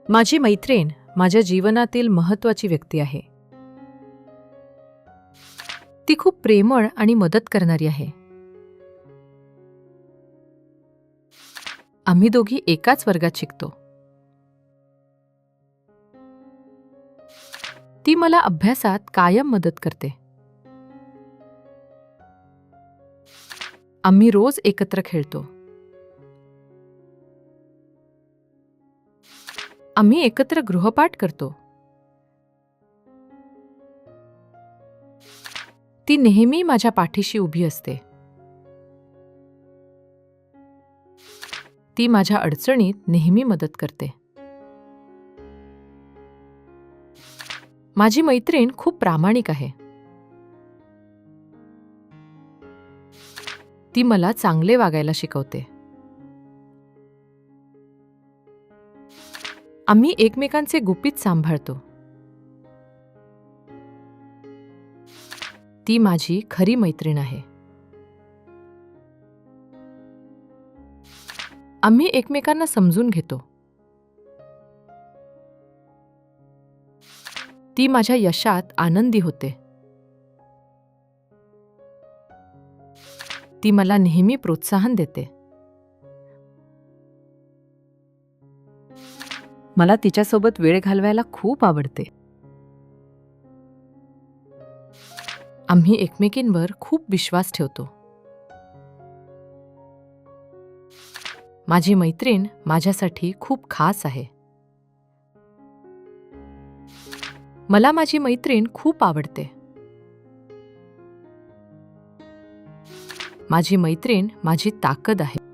माझी मैत्रीण माझ्या जीवनातील महत्त्वाची व्यक्ती आहे. ती खूप प्रेमळ आणि मदत करणारी आहे. आम्ही दोघी एकाच वर्गात शिकतो. ती मला अभ्यासात कायम मदत करते. आम्ही रोज एकत्र खेळतो. आम्ही एकत्र गृहपाठ करतो. ती नेहमी माझ्या पाठीशी उभी असते. ती माझ्या अडचणीत नेहमी मदत करते. माझी मैत्रीण खूप प्रामाणिक आहे. ती मला चांगले वागायला शिकवते. आम्ही एकमेकांचे गुपित सांभाळतो. ती माझी खरी मैत्रीण आहे. आम्ही एकमेकांना समजून घेतो. ती माझ्या यशात आनंदी होते. ती मला नेहमी प्रोत्साहन देते. मला तिच्यासोबत वेळ घालवायला खूप आवडते. आम्ही एकमेकींवर खूप विश्वास ठेवतो. माझी मैत्रीण माझ्यासाठी खूप खास आहे. मला माझी मैत्रीण खूप आवडते. माझी मैत्रीण माझी ताकद आहे.